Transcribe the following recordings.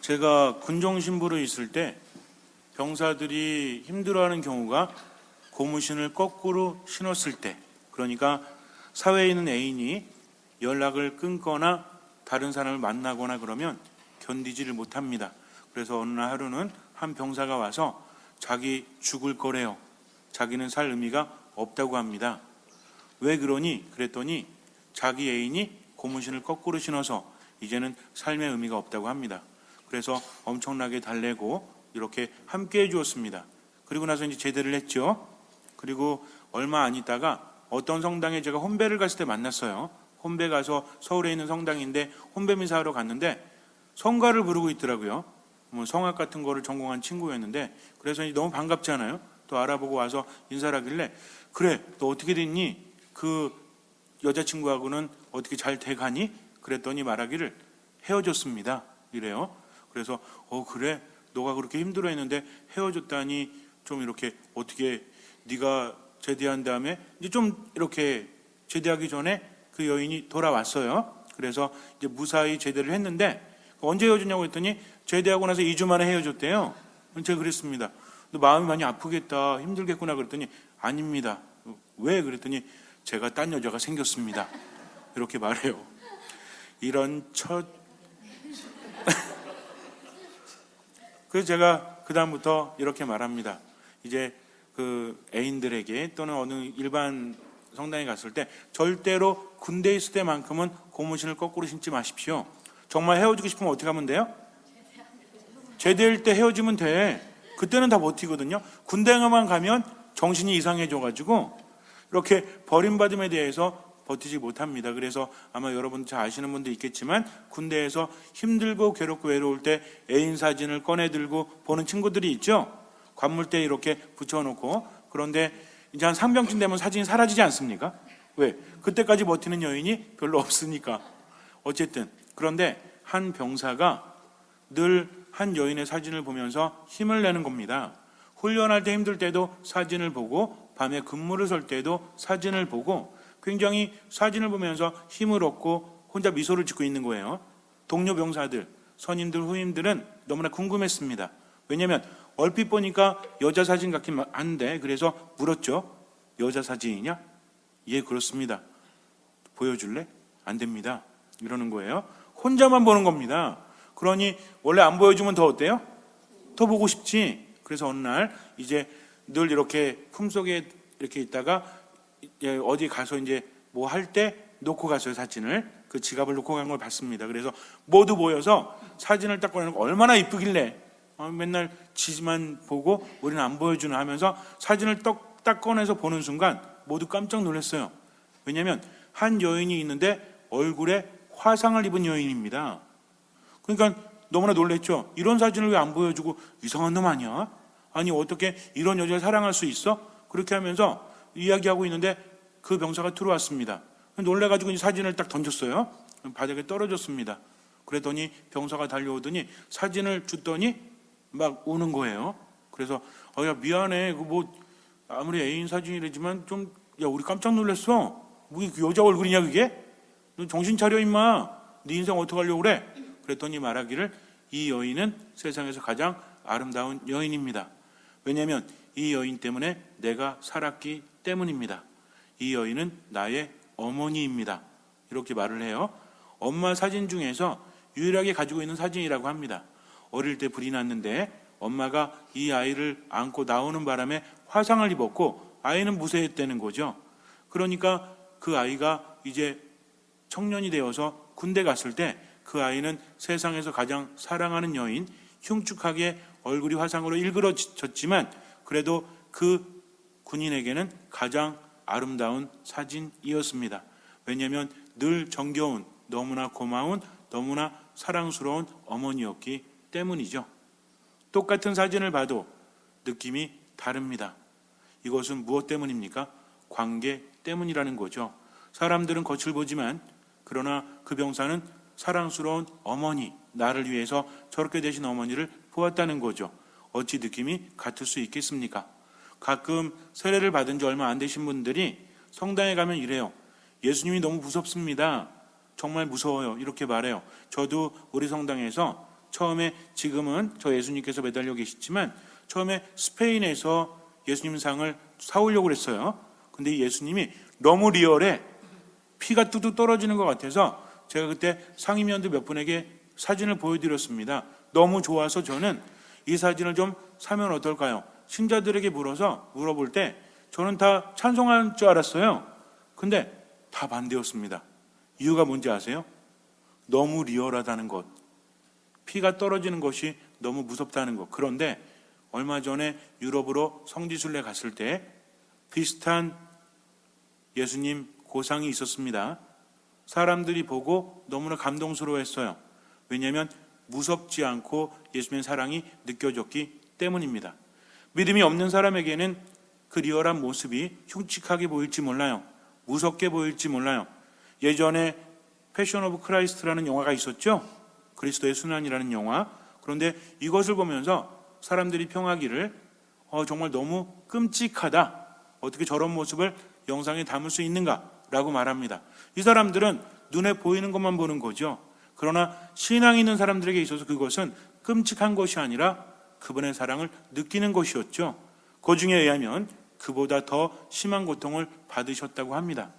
제가 군종 신부로 있을 때 병사들이 힘들어하는 경우가 고무신을 거꾸로 신었을 때, 그러니까 사회에 있는 애인이 연락을 끊거나 다른 사람을 만나거나 그러면 견디지를 못합니다. 그래서 어느 날 하루는 한 병사가 와서 자기 죽을 거래요. 자기는 살 의미가 없다고 합니다. 왜 그러니? 그랬더니 자기 애인이 고무신을 거꾸로 신어서 이제는 삶의 의미가 없다고 합니다. 그래서 엄청나게 달래고 이렇게 함께 해주었습니다. 그리고 나서 이제 제대를 했죠. 그리고 얼마 안 있다가 어떤 성당에 제가 혼배를 갔을 때 만났어요. 혼배 가서 서울에 있는 성당인데 혼배 미사하러 갔는데 성가를 부르고 있더라고요. 뭐 성악 같은 거를 전공한 친구였는데, 그래서 너무 반갑잖아요. 또 알아보고 와서 인사를 하길래, 그래, 너 어떻게 됐니? 그 여자친구하고는 어떻게 잘 돼가니? 그랬더니 말하기를 헤어졌습니다. 이래요. 그래서 그래, 너가 그렇게 힘들어했는데 헤어졌다니 좀 이렇게 어떻게 네가 제대한 다음에 이제 좀 이렇게 제대하기 전에 그 여인이 돌아왔어요. 그래서 이제 무사히 제대를 했는데 언제 헤어졌냐고 했더니 제대하고 나서 2주 만에 헤어졌대요. 제가 그랬습니다. 너 마음이 많이 아프겠다, 힘들겠구나 그랬더니 아닙니다. 왜? 그랬더니 제가 딴 여자가 생겼습니다. 이렇게 말해요. 이런 그래서 제가 그 다음부터 이렇게 말합니다. 이제 그 애인들에게 또는 어느 일반 성당에 갔을 때 절대로 군대에 있을 때만큼은 고무신을 거꾸로 신지 마십시오. 정말 헤어지고 싶으면 어떻게 하면 돼요? 제대할 때 헤어지면 돼. 그때는 다 버티거든요. 군대에만 가면 정신이 이상해져가지고 이렇게 버림받음에 대해서 버티지 못합니다. 그래서 아마 여러분 잘 아시는 분도 있겠지만 군대에서 힘들고 괴롭고 외로울 때 애인 사진을 꺼내들고 보는 친구들이 있죠. 관물대에 이렇게 붙여놓고. 그런데 이제 한 상병쯤 되면 사진이 사라지지 않습니까? 왜? 그때까지 버티는 여인이 별로 없으니까. 어쨌든 그런데 한 병사가 늘 한 여인의 사진을 보면서 힘을 내는 겁니다. 훈련할 때 힘들 때도 사진을 보고 밤에 근무를 설 때도 사진을 보고 굉장히 사진을 보면서 힘을 얻고 혼자 미소를 짓고 있는 거예요. 동료 병사들, 선임들, 후임들은 너무나 궁금했습니다. 왜냐하면 얼핏 보니까 여자 사진 같긴 한데, 그래서 물었죠. 여자 사진이냐? 예, 그렇습니다. 보여줄래? 안 됩니다. 이러는 거예요. 혼자만 보는 겁니다. 그러니 원래 안 보여주면 더 어때요? 더 보고 싶지. 그래서 어느 날 이제 늘 이렇게 품속에 이렇게 있다가 어디 가서 이제 뭐 할 때 놓고 갔어요. 사진을. 그 지갑을 놓고 간 걸 봤습니다. 그래서 모두 모여서 사진을 딱 꺼내는 거 얼마나 이쁘길래 맨날 지만 보고 우리는 안 보여주나 하면서 사진을 딱 꺼내서 보는 순간 모두 깜짝 놀랐어요. 왜냐하면 한 여인이 있는데 얼굴에 화상을 입은 여인입니다. 그러니까 너무나 놀랬죠. 이런 사진을 왜 안 보여주고, 이상한 놈 아니야? 아니 어떻게 이런 여자를 사랑할 수 있어? 그렇게 하면서 이야기하고 있는데 그 병사가 들어왔습니다. 놀래가지고 사진을 딱 던졌어요. 바닥에 떨어졌습니다. 그랬더니 병사가 달려오더니 사진을 줬더니 막 우는 거예요. 그래서 야 미안해. 그 뭐 아무리 애인 사진이라지만 좀 야 우리 깜짝 놀랐어. 뭐 여자 얼굴이냐 그게? 너 정신 차려 임마. 네 인생 어떡하려고 그래? 그랬더니 말하기를 이 여인은 세상에서 가장 아름다운 여인입니다. 왜냐하면 이 여인 때문에 내가 살았기 때문입니다. 이 여인은 나의 어머니입니다. 이렇게 말을 해요. 엄마 사진 중에서 유일하게 가지고 있는 사진이라고 합니다. 어릴 때 불이 났는데 엄마가 이 아이를 안고 나오는 바람에 화상을 입었고 아이는 무쇠했다는 거죠. 그러니까 그 아이가 이제 청년이 되어서 군대 갔을 때 그 아이는 세상에서 가장 사랑하는 여인, 흉측하게 얼굴이 화상으로 일그러졌지만 그래도 그 군인에게는 가장 아름다운 사진이었습니다. 왜냐하면 늘 정겨운, 너무나 고마운, 너무나 사랑스러운 어머니였기 때문이죠. 똑같은 사진을 봐도 느낌이 다릅니다. 이것은 무엇 때문입니까? 관계 때문이라는 거죠. 사람들은 겉을 보지만 그러나 그 병사는 사랑스러운 어머니, 나를 위해서 저렇게 되신 어머니를 보았다는 거죠. 어찌 느낌이 같을 수 있겠습니까? 가끔 세례를 받은 지 얼마 안 되신 분들이 성당에 가면 이래요. 예수님이 너무 무섭습니다. 정말 무서워요. 이렇게 말해요. 저도 우리 성당에서 처음에 지금은 저 예수님께서 매달려 계시지만 처음에 스페인에서 예수님 상을 사오려고 그랬어요. 근데 이 예수님이 너무 리얼해 피가 뚝뚝 떨어지는 것 같아서 제가 그때 상임위원들 몇 분에게 사진을 보여드렸습니다. 너무 좋아서 저는 이 사진을 좀 사면 어떨까요? 신자들에게 물어볼 때 저는 다 찬송할 줄 알았어요. 근데 다 반대였습니다. 이유가 뭔지 아세요? 너무 리얼하다는 것, 피가 떨어지는 것이 너무 무섭다는 것. 그런데 얼마 전에 유럽으로 성지순례 갔을 때 비슷한 예수님 고상이 있었습니다. 사람들이 보고 너무나 감동스러워했어요. 왜냐하면 무섭지 않고 예수님의 사랑이 느껴졌기 때문입니다. 믿음이 없는 사람에게는 그 리얼한 모습이 흉측하게 보일지 몰라요. 무섭게 보일지 몰라요. 예전에 패션 오브 크라이스트라는 영화가 있었죠. 그리스도의 순환이라는 영화. 그런데 이것을 보면서 사람들이 평하기를 정말 너무 끔찍하다. 어떻게 저런 모습을 영상에 담을 수 있는가라고 말합니다. 이 사람들은 눈에 보이는 것만 보는 거죠. 그러나 신앙이 있는 사람들에게 있어서 그것은 끔찍한 것이 아니라 그분의 사랑을 느끼는 것이었죠. 그 중에 의하면 그보다 더 심한 고통을 받으셨다고 합니다.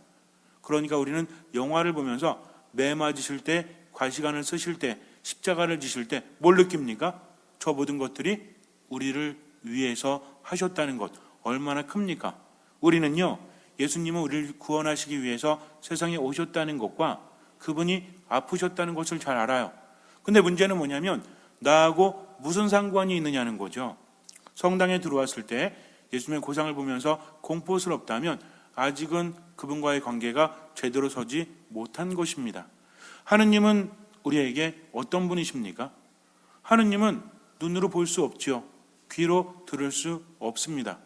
그러니까 우리는 영화를 보면서 매 맞으실 때, 과시간을 쓰실 때, 십자가를 지실 때 뭘 느낍니까? 저 모든 것들이 우리를 위해서 하셨다는 것 얼마나 큽니까? 우리는요, 예수님은 우리를 구원하시기 위해서 세상에 오셨다는 것과 그분이 아프셨다는 것을 잘 알아요. 근데 문제는 뭐냐면 나하고 무슨 상관이 있느냐는 거죠. 성당에 들어왔을 때 예수님의 고상을 보면서 공포스럽다면 아직은 그분과의 관계가 제대로 서지 못한 것입니다. 하느님은 우리에게 어떤 분이십니까? 하느님은 눈으로 볼 수 없죠. 귀로 들을 수 없습니다.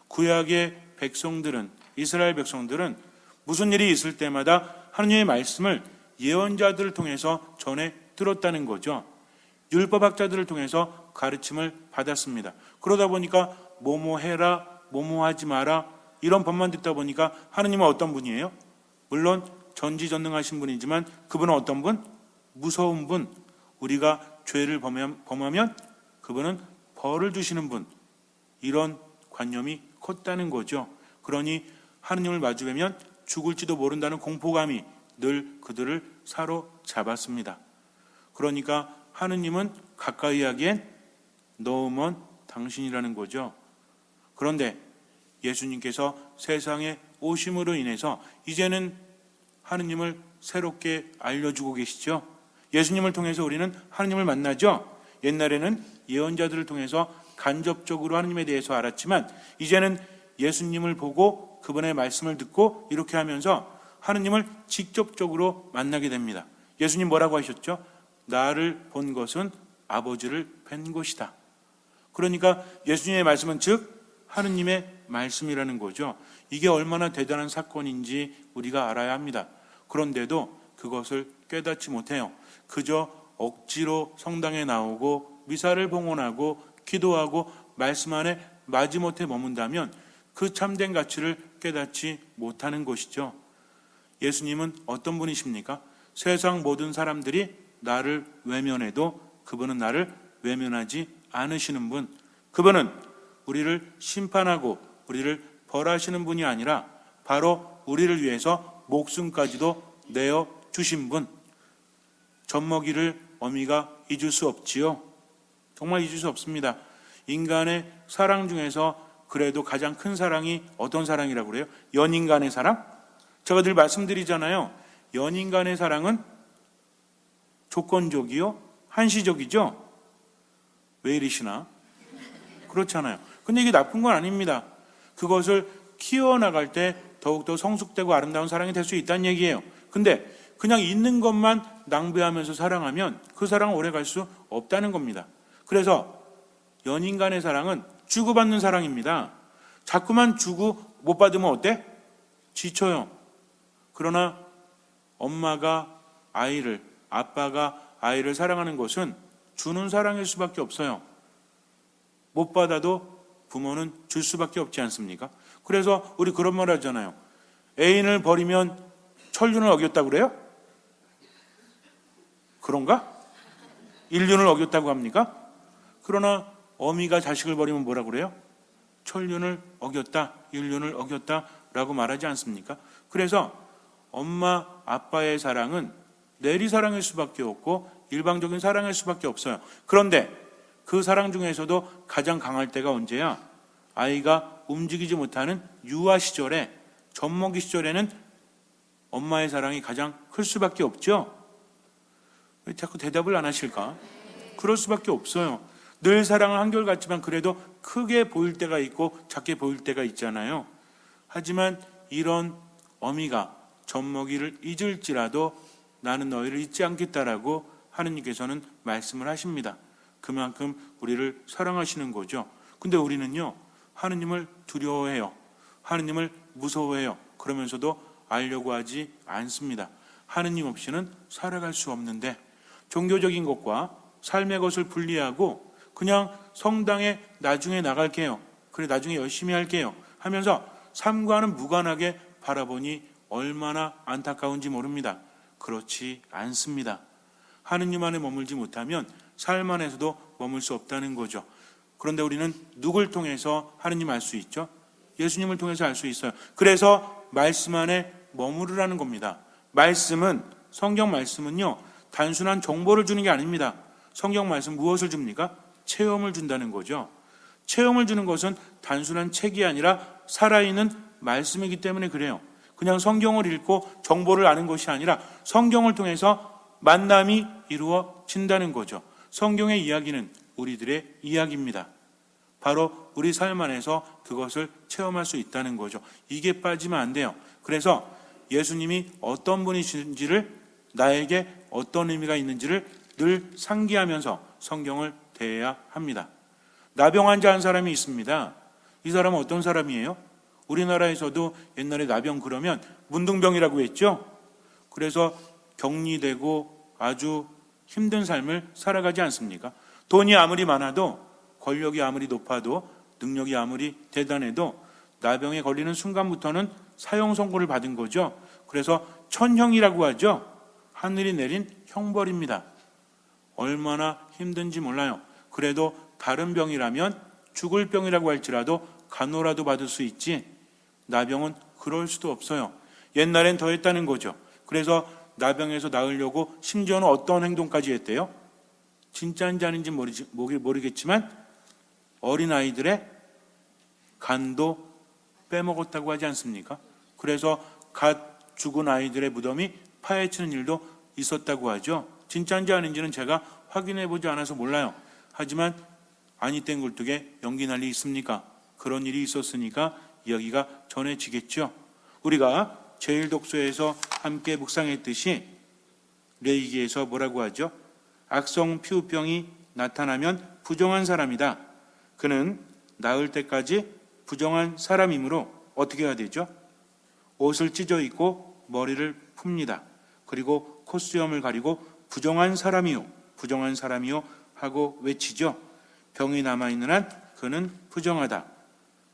구약의 백성들은, 이스라엘 백성들은 무슨 일이 있을 때마다 하느님의 말씀을 예언자들을 통해서 전해 들었다는 거죠. 율법학자들을 통해서 가르침을 받았습니다. 그러다 보니까 뭐뭐 해라, 뭐뭐 하지 마라 이런 법만 듣다 보니까 하느님은 어떤 분이에요? 물론 전지전능하신 분이지만 그분은 어떤 분? 무서운 분. 우리가 죄를 범하면 그분은 벌을 주시는 분. 이런 관념이 컸다는 거죠. 그러니 하느님을 마주하면 죽을지도 모른다는 공포감이 늘 그들을 사로잡았습니다. 그러니까 하느님은 가까이 하기엔 너무 먼 당신이라는 거죠. 그런데 예수님께서 세상에 오심으로 인해서 이제는 하느님을 새롭게 알려주고 계시죠. 예수님을 통해서 우리는 하느님을 만나죠. 옛날에는 예언자들을 통해서 간접적으로 하느님에 대해서 알았지만 이제는 예수님을 보고 그분의 말씀을 듣고 이렇게 하면서 하느님을 직접적으로 만나게 됩니다. 예수님 뭐라고 하셨죠? 나를 본 것은 아버지를 뵌 것이다. 그러니까 예수님의 말씀은 즉 하느님의 말씀이라는 거죠. 이게 얼마나 대단한 사건인지 우리가 알아야 합니다. 그런데도 그것을 깨닫지 못해요. 그저 억지로 성당에 나오고 미사를 봉헌하고 기도하고 말씀 안에 마지못해 머문다면 그 참된 가치를 깨닫지 못하는 것이죠. 예수님은 어떤 분이십니까? 세상 모든 사람들이 나를 외면해도 그분은 나를 외면하지 않으시는 분. 그분은 우리를 심판하고 우리를 벌하시는 분이 아니라 바로 우리를 위해서 목숨까지도 내어 주신 분. 젖먹이를 어미가 잊을 수 없지요. 정말 잊을 수 없습니다. 인간의 사랑 중에서 그래도 가장 큰 사랑이 어떤 사랑이라고 그래요? 연인 간의 사랑? 제가 늘 말씀드리잖아요. 연인 간의 사랑은 조건적이요? 한시적이죠? 왜 이러시나? 그렇잖아요. 근데 이게 나쁜 건 아닙니다. 그것을 키워나갈 때 더욱더 성숙되고 아름다운 사랑이 될 수 있다는 얘기예요. 근데 그냥 있는 것만 낭비하면서 사랑하면 그 사랑은 오래 갈 수 없다는 겁니다. 그래서 연인 간의 사랑은 주고받는 사랑입니다. 자꾸만 주고 못 받으면 어때? 지쳐요. 그러나 엄마가 아이를, 아빠가 아이를 사랑하는 것은 주는 사랑일 수밖에 없어요. 못 받아도 부모는 줄 수밖에 없지 않습니까? 그래서 우리 그런 말 하잖아요. 애인을 버리면 천륜을 어겼다고 그래요? 그런가? 인륜을 어겼다고 합니까? 그러나 어미가 자식을 버리면 뭐라고 그래요? 천륜을 어겼다, 인륜을 어겼다라고 말하지 않습니까? 그래서 엄마, 아빠의 사랑은 내리사랑일 수밖에 없고 일방적인 사랑일 수밖에 없어요. 그런데 그 사랑 중에서도 가장 강할 때가 언제야? 아이가 움직이지 못하는 유아 시절에, 젖먹이 시절에는 엄마의 사랑이 가장 클 수밖에 없죠. 왜 자꾸 대답을 안 하실까? 그럴 수밖에 없어요. 늘 사랑은 한결같지만 그래도 크게 보일 때가 있고 작게 보일 때가 있잖아요. 하지만 이런 어미가 젖먹이를 잊을지라도 나는 너희를 잊지 않겠다라고 하느님께서는 말씀을 하십니다. 그만큼 우리를 사랑하시는 거죠. 근데 우리는요, 하느님을 두려워해요. 하느님을 무서워해요. 그러면서도 알려고 하지 않습니다. 하느님 없이는 살아갈 수 없는데 종교적인 것과 삶의 것을 분리하고 그냥 성당에 나중에 나갈게요. 그래 나중에 열심히 할게요 하면서 삶과는 무관하게 바라보니 얼마나 안타까운지 모릅니다. 그렇지 않습니다. 하느님 안에 머물지 못하면 삶 안에서도 머물 수 없다는 거죠. 그런데 우리는 누굴 통해서 하느님 알 수 있죠? 예수님을 통해서 알 수 있어요. 그래서 말씀 안에 머무르라는 겁니다. 말씀은, 성경 말씀은요, 단순한 정보를 주는 게 아닙니다. 성경 말씀 무엇을 줍니까? 체험을 준다는 거죠. 체험을 주는 것은 단순한 책이 아니라 살아있는 말씀이기 때문에 그래요. 그냥 성경을 읽고 정보를 아는 것이 아니라 성경을 통해서 만남이 이루어진다는 거죠. 성경의 이야기는 우리들의 이야기입니다. 바로 우리 삶 안에서 그것을 체험할 수 있다는 거죠. 이게 빠지면 안 돼요. 그래서 예수님이 어떤 분이신지를, 나에게 어떤 의미가 있는지를 늘 상기하면서 성경을 대해야 합니다. 나병 환자 한 사람이 있습니다. 이 사람은 어떤 사람이에요? 우리나라에서도 옛날에 나병 그러면 문둥병이라고 했죠. 그래서 격리되고 아주 힘든 삶을 살아가지 않습니까? 돈이 아무리 많아도, 권력이 아무리 높아도, 능력이 아무리 대단해도 나병에 걸리는 순간부터는 사형 선고를 받은 거죠. 그래서 천형이라고 하죠. 하늘이 내린 형벌입니다. 얼마나 힘든지 몰라요. 그래도 다른 병이라면, 죽을 병이라고 할지라도 간호라도 받을 수 있지, 나병은 그럴 수도 없어요. 옛날엔 더 했다는 거죠. 그래서 나병에서 나으려고 심지어는 어떤 행동까지 했대요? 진짜인지 아닌지 모르겠지만 어린아이들의 간도 빼먹었다고 하지 않습니까? 그래서 갓 죽은 아이들의 무덤이 파헤치는 일도 있었다고 하죠. 진짜인지 아닌지는 제가 확인해 보지 않아서 몰라요. 하지만 아니 땐 굴뚝에 연기 날 리 있습니까? 그런 일이 있었으니까 이야기가 전해지겠죠. 우리가 제1독서에서 함께 묵상했듯이 레위기에서 뭐라고 하죠? 악성 피부병이 나타나면 부정한 사람이다. 그는 나을 때까지 부정한 사람이므로 어떻게 해야 되죠? 옷을 찢어 입고 머리를 풉니다. 그리고 콧수염을 가리고 부정한 사람이요, 부정한 사람이요 하고 외치죠. 병이 남아있는 한 그는 부정하다.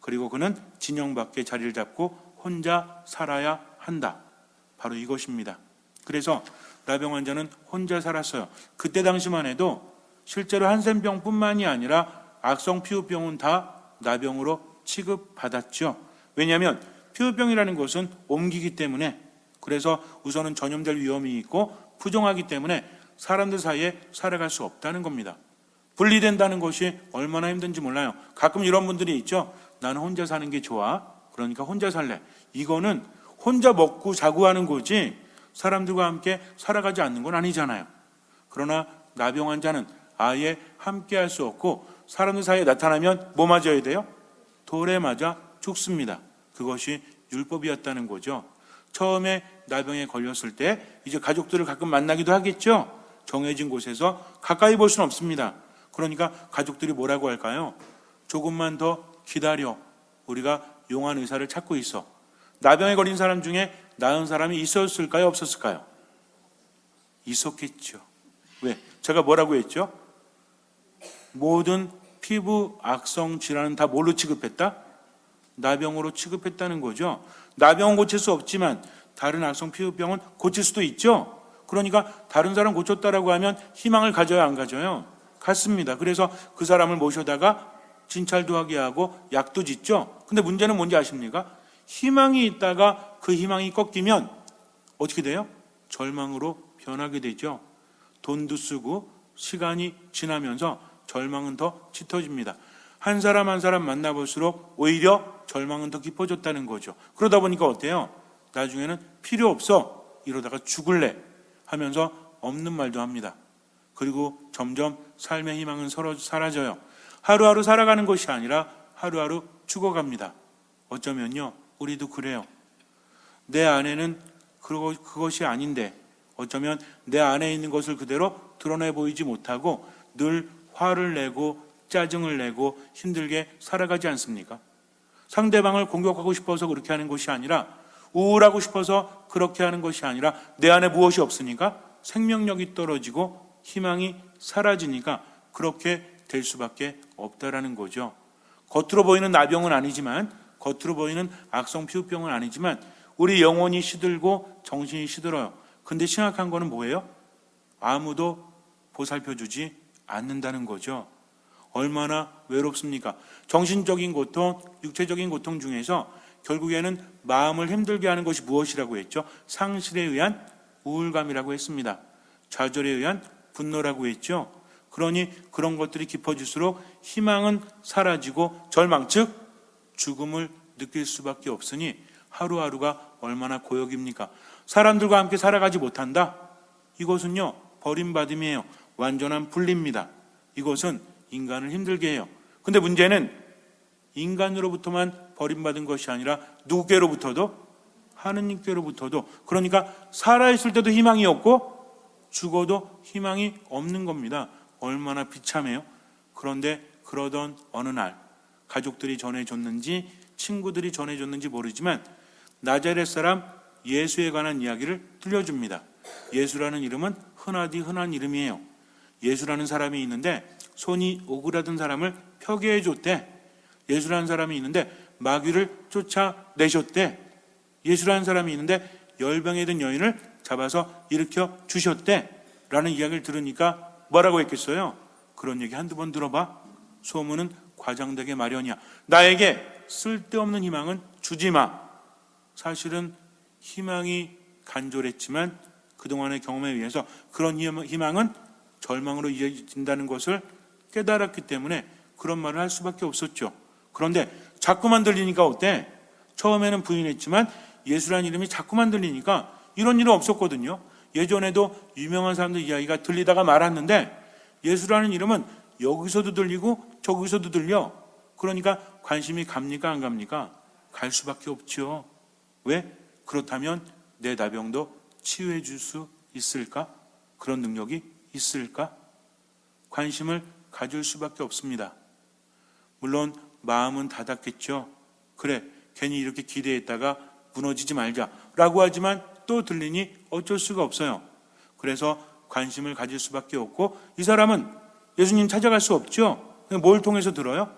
그리고 그는 진영 밖에 자리를 잡고 혼자 살아야 한다. 바로 이것입니다. 그래서 나병 환자는 혼자 살았어요. 그때 당시만 해도 실제로 한센병뿐만이 아니라 악성 피부병은 다 나병으로 취급받았죠. 왜냐하면 피부병이라는 것은 옮기기 때문에, 그래서 우선은 전염될 위험이 있고 부정하기 때문에 사람들 사이에 살아갈 수 없다는 겁니다. 분리된다는 것이 얼마나 힘든지 몰라요. 가끔 이런 분들이 있죠. 나는 혼자 사는 게 좋아. 그러니까 혼자 살래. 이거는 혼자 먹고 자고 하는 거지 사람들과 함께 살아가지 않는 건 아니잖아요. 그러나 나병 환자는 아예 함께 할 수 없고 사람들 사이에 나타나면 뭐 맞아야 돼요? 돌에 맞아 죽습니다. 그것이 율법이었다는 거죠. 처음에 나병에 걸렸을 때 이제 가족들을 가끔 만나기도 하겠죠. 정해진 곳에서 가까이 볼 수는 없습니다. 그러니까 가족들이 뭐라고 할까요? 조금만 더 기다려. 우리가 용한 의사를 찾고 있어. 나병에 걸린 사람 중에 나은 사람이 있었을까요? 없었을까요? 있었겠죠. 왜? 제가 뭐라고 했죠? 모든 피부 악성 질환은 다 뭘로 취급했다? 나병으로 취급했다는 거죠. 나병은 고칠 수 없지만 다른 악성 피부병은 고칠 수도 있죠. 그러니까 다른 사람 고쳤다라고 하면 희망을 가져야 안 가져요? 갖습니다. 그래서 그 사람을 모셔다가 진찰도 하게 하고 약도 짓죠. 근데 문제는 뭔지 아십니까? 희망이 있다가 그 희망이 꺾이면 어떻게 돼요? 절망으로 변하게 되죠. 돈도 쓰고 시간이 지나면서 절망은 더 짙어집니다. 한 사람 한 사람 만나볼수록 오히려 절망은 더 깊어졌다는 거죠. 그러다 보니까 어때요? 나중에는 필요 없어, 이러다가 죽을래 하면서 없는 말도 합니다. 그리고 점점 삶의 희망은 사라져요. 하루하루 살아가는 것이 아니라 하루하루 죽어갑니다. 어쩌면요, 우리도 그래요. 내 안에는 그것이 아닌데 어쩌면 내 안에 있는 것을 그대로 드러내 보이지 못하고 늘 화를 내고 짜증을 내고 힘들게 살아가지 않습니까? 상대방을 공격하고 싶어서 그렇게 하는 것이 아니라, 우울하고 싶어서 그렇게 하는 것이 아니라, 내 안에 무엇이 없으니까 생명력이 떨어지고 희망이 사라지니까 그렇게 될 수밖에 없다라는 거죠. 겉으로 보이는 나병은 아니지만, 겉으로 보이는 악성 피부병은 아니지만 우리 영혼이 시들고 정신이 시들어요. 근데 심각한 거는 뭐예요? 아무도 보살펴주지 않는다는 거죠. 얼마나 외롭습니까? 정신적인 고통, 육체적인 고통 중에서 결국에는 마음을 힘들게 하는 것이 무엇이라고 했죠? 상실에 의한 우울감이라고 했습니다. 좌절에 의한 분노라고 했죠. 그러니 그런 것들이 깊어질수록 희망은 사라지고 절망, 즉 죽음을 느낄 수밖에 없으니 하루하루가 얼마나 고역입니까? 사람들과 함께 살아가지 못한다? 이것은요, 버림받음이에요. 완전한 분리입니다. 이것은 인간을 힘들게 해요. 근데 문제는 인간으로부터만 버림받은 것이 아니라 누구께로부터도? 하느님께로부터도. 그러니까 살아있을 때도 희망이 없고 죽어도 희망이 없는 겁니다. 얼마나 비참해요. 그런데 그러던 어느 날 가족들이 전해줬는지 친구들이 전해줬는지 모르지만 나자렛 사람 예수에 관한 이야기를 들려줍니다. 예수라는 이름은 흔하디 흔한 이름이에요. 예수라는 사람이 있는데 손이 오그라든 사람을 펴게 해줬대. 예수라는 사람이 있는데 마귀를 쫓아내셨대. 예수라는 사람이 있는데 열병에 든 여인을 잡아서 일으켜 주셨대. 라는 이야기를 들으니까 뭐라고 했겠어요? 그런 얘기 한두 번 들어봐. 소문은 과장되게 마련이야. 나에게 쓸데없는 희망은 주지 마. 사실은 희망이 간절했지만 그동안의 경험에 의해서 그런 희망은 절망으로 이어진다는 것을 깨달았기 때문에 그런 말을 할 수밖에 없었죠. 그런데 자꾸만 들리니까 어때? 처음에는 부인했지만 예수라는 이름이 자꾸만 들리니까 이런 일은 없었거든요. 예전에도 유명한 사람들 이야기가 들리다가 말았는데 예수라는 이름은 여기서도 들리고 저기서도 들려. 그러니까 관심이 갑니까 안 갑니까? 갈 수밖에 없죠. 왜? 그렇다면 내 나병도 치유해 줄 수 있을까? 그런 능력이 있을까? 관심을 가질 수밖에 없습니다. 물론 마음은 닫았겠죠. 그래, 괜히 이렇게 기대했다가 무너지지 말자라고 하지만 또 들리니 어쩔 수가 없어요. 그래서 관심을 가질 수밖에 없고 이 사람은 예수님 찾아갈 수 없죠. 뭘 통해서 들어요?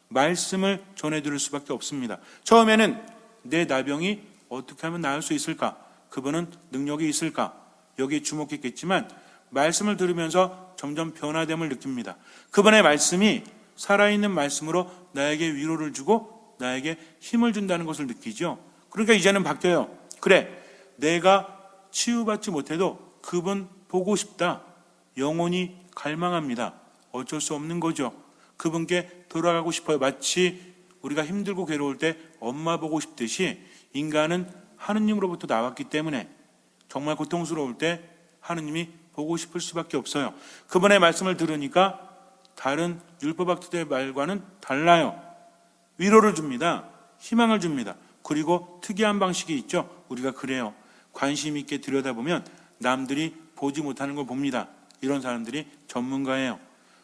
말씀을 전해 들을 수밖에 없습니다. 처음에는 내 나병이 어떻게 하면 나을 수 있을까? 그분은 능력이 있을까? 여기에 주목했겠지만 말씀을 들으면서 점점 변화됨을 느낍니다. 그분의 말씀이 살아있는 말씀으로 나에게 위로를 주고 나에게 힘을 준다는 것을 느끼죠. 그러니까 이제는 바뀌어요. 그래, 내가 치유받지 못해도 그분 보고 싶다. 영혼이 갈망합니다. 어쩔 수 없는 거죠. 그분께 돌아가고 싶어요. 마치 우리가 힘들고 괴로울 때 엄마 보고 싶듯이 인간은 하느님으로부터 나왔기 때문에 정말 고통스러울 때 하느님이 보고 싶을 수밖에 없어요. 그분의 말씀을 들으니까 다른 율법학자들의 말과는 달라요. 위로를 줍니다. 희망을 줍니다. 그리고 특이한 방식이 있죠. 우리가 그래요. 관심 있게 들여다보면 남들이 보지 못하는 걸 봅니다. 이런 사람들이 전문가예요.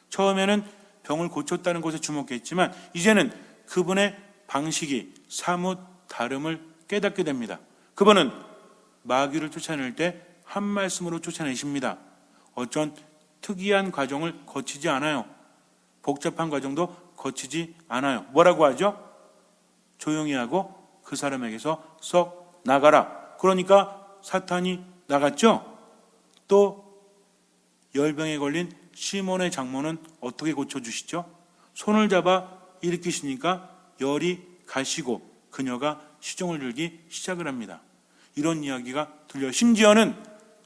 처음에는 병을 고쳤다는 것에 주목했지만 이제는 그분의 방식이 사뭇 다름을 깨닫게 됩니다. 그분은 마귀를 쫓아낼 때 한 말씀으로 쫓아내십니다. 어쩐 특이한 과정을 거치지 않아요. 복잡한 과정도 거치지 않아요. 뭐라고 하죠? 조용히 하고 그 사람에게서 썩 나가라. 그러니까 사탄이 나갔죠. 또 열병에 걸린 시몬의 장모는 어떻게 고쳐주시죠? 손을 잡아 일으키시니까 열이 가시고 그녀가 시종을 들기 시작을 합니다. 이런 이야기가 들려요. 심지어는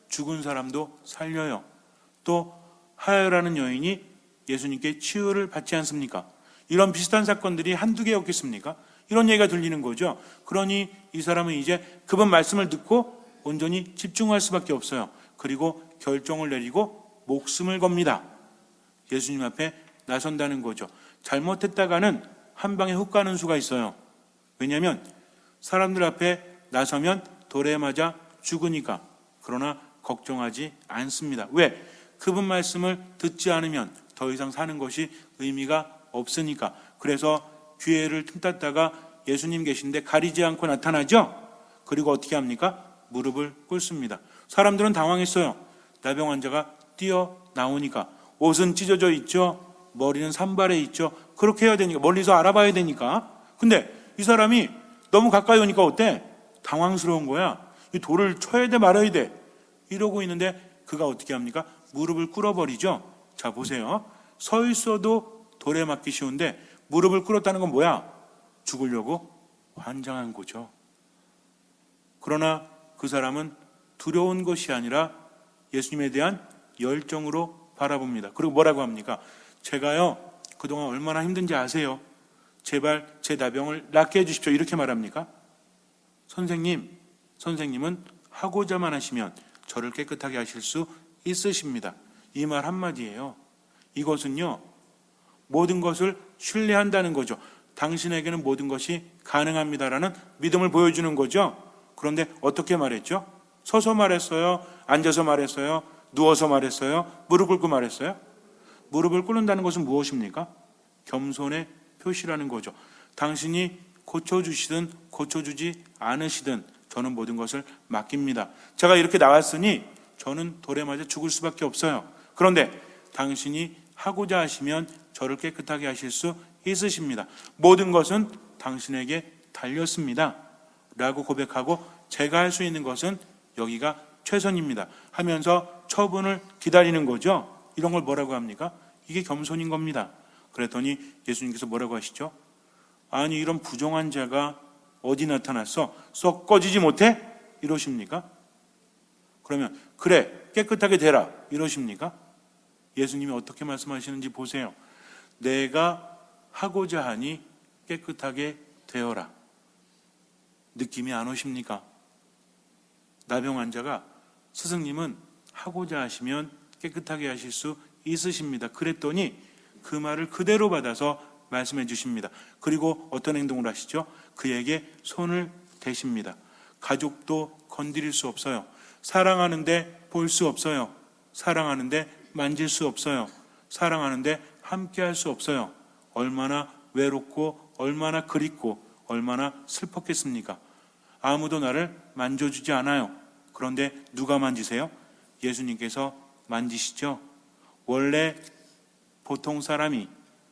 죽은 사람도 살려요. 또 하여라는 여인이 예수님께 치유를 받지 않습니까? 이런 비슷한 사건들이 한두 개였겠습니까? 이런 얘기가 들리는 거죠. 그러니 이 사람은 이제 그분 말씀을 듣고 온전히 집중할 수밖에 없어요. 그리고 결정을 내리고 목숨을 겁니다. 예수님 앞에 나선다는 거죠. 잘못했다가는 한 방에 훅 가는 수가 있어요. 왜냐하면 사람들 앞에 나서면 돌에 맞아 죽으니까. 그러나 걱정하지 않습니다. 왜? 그분 말씀을 듣지 않으면 더 이상 사는 것이 의미가 없으니까. 그래서 기회를 틈탔다가 예수님 계신데 가리지 않고 나타나죠. 그리고 어떻게 합니까? 무릎을 꿇습니다. 사람들은 당황했어요. 나병 환자가 뛰어나오니까. 옷은 찢어져 있죠. 머리는 산발해 있죠. 그렇게 해야 되니까, 멀리서 알아봐야 되니까. 근데 이 사람이 너무 가까이 오니까 어때? 당황스러운 거야. 이 돌을 쳐야 돼 말아야 돼 이러고 있는데 그가 어떻게 합니까? 무릎을 꿇어버리죠. 자 보세요. 서 있어도 돌에 맞기 쉬운데 무릎을 꿇었다는 건 뭐야? 죽으려고 환장한 거죠. 그러나 그 사람은 두려운 것이 아니라 예수님에 대한 열정으로 바라봅니다. 그리고 뭐라고 합니까? 제가요 그동안 얼마나 힘든지 아세요? 제발 제 나병을 낫게 해주십시오. 이렇게 말합니까? 선생님은 하고자만 하시면 저를 깨끗하게 하실 수 있으십니다. 이 말 한마디예요. 이것은요 모든 것을 신뢰한다는 거죠. 당신에게는 모든 것이 가능합니다라는 믿음을 보여주는 거죠. 그런데 어떻게 말했죠? 서서 말했어요? 앉아서 말했어요? 누워서 말했어요? 무릎 꿇고 말했어요? 무릎을 꿇는다는 것은 무엇입니까? 겸손의 표시라는 거죠. 당신이 고쳐주시든 고쳐주지 않으시든 저는 모든 것을 맡깁니다. 제가 이렇게 나왔으니 저는 돌에 맞아 죽을 수밖에 없어요. 그런데 당신이 하고자 하시면 저를 깨끗하게 하실 수 있으십니다. 모든 것은 당신에게 달렸습니다. 라고 고백하고 제가 할 수 있는 것은 여기가 최선입니다. 하면서 처분을 기다리는 거죠. 이런 걸 뭐라고 합니까? 이게 겸손인 겁니다. 그랬더니 예수님께서 뭐라고 하시죠? 아니 이런 부정한 자가 어디 나타났어? 썩 꺼지지 못해? 이러십니까? 그러면 그래 깨끗하게 되라 이러십니까? 예수님이 어떻게 말씀하시는지 보세요. 내가 하고자 하니 깨끗하게 되어라. 느낌이 안 오십니까? 나병 환자가 스승님은 하고자 하시면 깨끗하게 하실 수 있으십니다. 그랬더니 그 말을 그대로 받아서 말씀해 주십니다. 그리고 어떤 행동을 하시죠? 그에게 손을 대십니다. 가족도 건드릴 수 없어요. 사랑하는데 볼 수 없어요. 사랑하는데 만질 수 없어요. 사랑하는데 함께 할 수 없어요. 얼마나 외롭고 얼마나 그립고 얼마나 슬펐겠습니까? 아무도 나를 만져주지 않아요. 그런데 누가 만지세요? 예수님께서 만지시죠. 원래 보통 사람이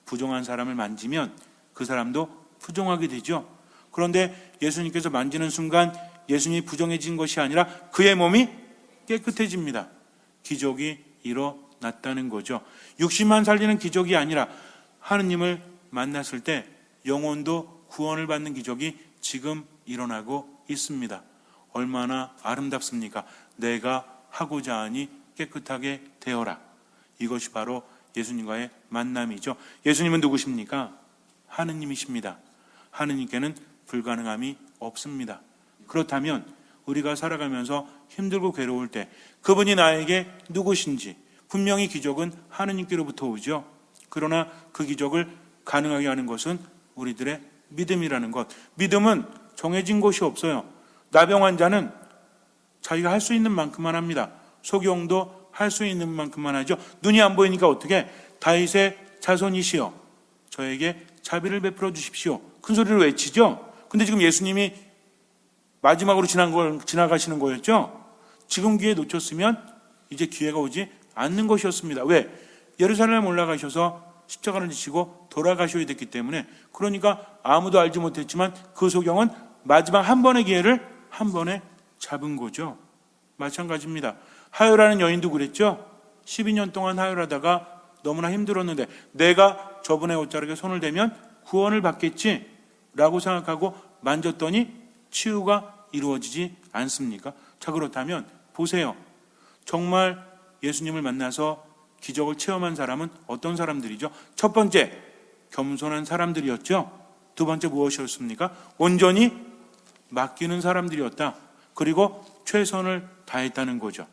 부정한 사람을 만지면 그 사람도 부정하게 되죠. 그런데 예수님께서 만지는 순간 예수님이 부정해진 것이 아니라 그의 몸이 깨끗해집니다. 기적이 일어났다는 거죠. 육신만 살리는 기적이 아니라 하느님을 만났을 때 영혼도 구원을 받는 기적이 지금 일어나고 있습니다. 얼마나 아름답습니까? 내가 하고자 하니 깨끗하게 되어라. 이것이 바로 예수님과의 만남이죠. 예수님은 누구십니까? 하느님이십니다. 하느님께는 불가능함이 없습니다. 그렇다면 우리가 살아가면서 힘들고 괴로울 때 그분이 나에게 누구신지 분명히 기적은 하느님께로부터 오죠. 그러나 그 기적을 가능하게 하는 것은 우리들의 믿음이라는 것. 믿음은 정해진 것이 없어요. 나병 환자는 자기가 할 수 있는 만큼만 합니다. 소경도 할 수 있는 만큼만 하죠. 눈이 안 보이니까 어떻게? 다윗의 자손이시여 저에게 자비를 베풀어 주십시오. 큰 소리로 외치죠. 근데 지금 예수님이 마지막으로 지나가시는 거였죠. 지금 기회 놓쳤으면 이제 기회가 오지 않는 것이었습니다. 왜? 예루살렘 올라가셔서 십자가를 지시고 돌아가셔야 됐기 때문에. 그러니까 아무도 알지 못했지만 그 소경은 마지막 한 번의 기회를 한 번에 잡은 거죠. 마찬가지입니다. 하혈하는 여인도 그랬죠. 12년 동안 하혈하다가 너무나 힘들었는데 내가 저분의 옷자락에 손을 대면 구원을 받겠지 라고 생각하고 만졌더니 치유가 이루어지지 않습니까? 자, 그렇다면 보세요. 정말 예수님을 만나서 기적을 체험한 사람은 어떤 사람들이죠? 첫 번째, 겸손한 사람들이었죠. 두 번째 무엇이었습니까? 온전히 맡기는 사람들이었다. 그리고 최선을 다했다는 거죠.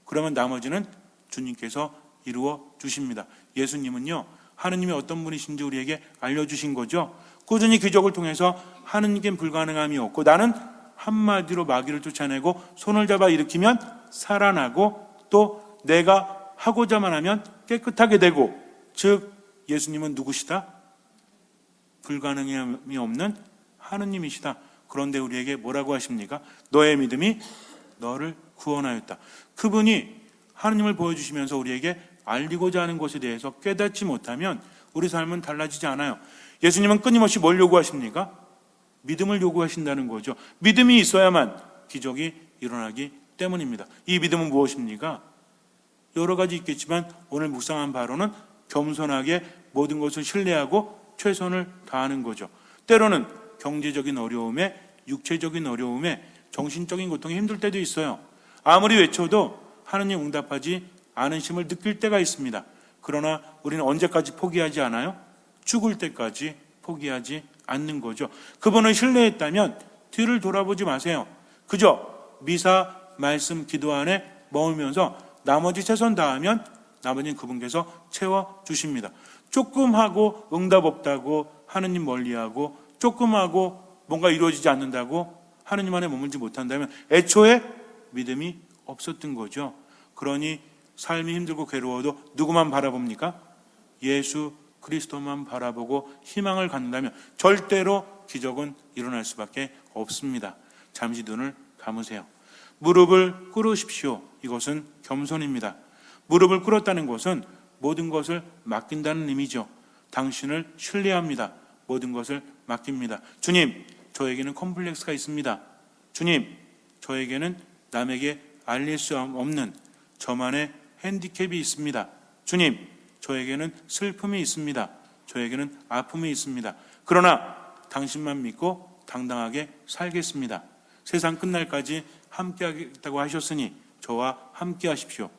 그러면 나머지는 주님께서 이루어 주십니다. 예수님은요, 하느님이 어떤 분이신지 우리에게 알려주신 거죠. 꾸준히 기적을 통해서 하느님께 불가능함이 없고 나는 한마디로 마귀를 쫓아내고 손을 잡아 일으키면 살아나고 또 내가 하고자만 하면 깨끗하게 되고, 즉 예수님은 누구시다? 불가능함이 없는 하느님이시다. 그런데 우리에게 뭐라고 하십니까? 너의 믿음이 너를 구원하였다. 그분이 하느님을 보여주시면서 우리에게 알리고자 하는 것에 대해서 깨닫지 못하면 우리 삶은 달라지지 않아요. 예수님은 끊임없이 뭘 요구하십니까? 믿음을 요구하신다는 거죠. 믿음이 있어야만 기적이 일어나기 때문입니다. 이 믿음은 무엇입니까? 여러 가지 있겠지만 오늘 묵상한 바로는 겸손하게 모든 것을 신뢰하고 최선을 다하는 거죠. 때로는 경제적인 어려움에, 육체적인 어려움에, 정신적인 고통이 힘들 때도 있어요. 아무리 외쳐도 하느님 응답하지 않으심을 느낄 때가 있습니다. 그러나 우리는 언제까지 포기하지 않아요? 죽을 때까지 포기하지 않는 거죠. 그분을 신뢰했다면 뒤를 돌아보지 마세요. 그저 미사, 말씀, 기도 안에 머물면서 나머지 최선 다하면 나머지는 그분께서 채워주십니다. 조금 하고 응답 없다고 하느님 멀리하고, 조금 하고 뭔가 이루어지지 않는다고 하느님 안에 머물지 못한다면 애초에 믿음이 없었던 거죠. 그러니 삶이 힘들고 괴로워도 누구만 바라봅니까? 예수 그리스도만 바라보고 희망을 갖는다면 절대로 기적은 일어날 수밖에 없습니다. 잠시 눈을 감으세요. 무릎을 꿇으십시오. 이것은 겸손입니다. 무릎을 꿇었다는 것은 모든 것을 맡긴다는 의미죠. 당신을 신뢰합니다. 모든 것을 맡깁니다. 주님, 저에게는 컴플렉스가 있습니다. 주님, 저에게는 남에게 알릴 수 없는 저만의 핸디캡이 있습니다. 주님, 저에게는 슬픔이 있습니다. 저에게는 아픔이 있습니다. 그러나 당신만 믿고 당당하게 살겠습니다. 세상 끝날까지 함께하겠다고 하셨으니 저와 함께 하십시오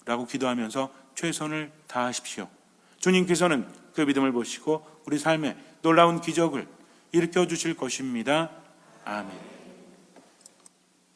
라고 기도하면서 최선을 다하십시오. 주님께서는 그 믿음을 보시고 우리 삶에 놀라운 기적을 일으켜 주실 것입니다. 아멘.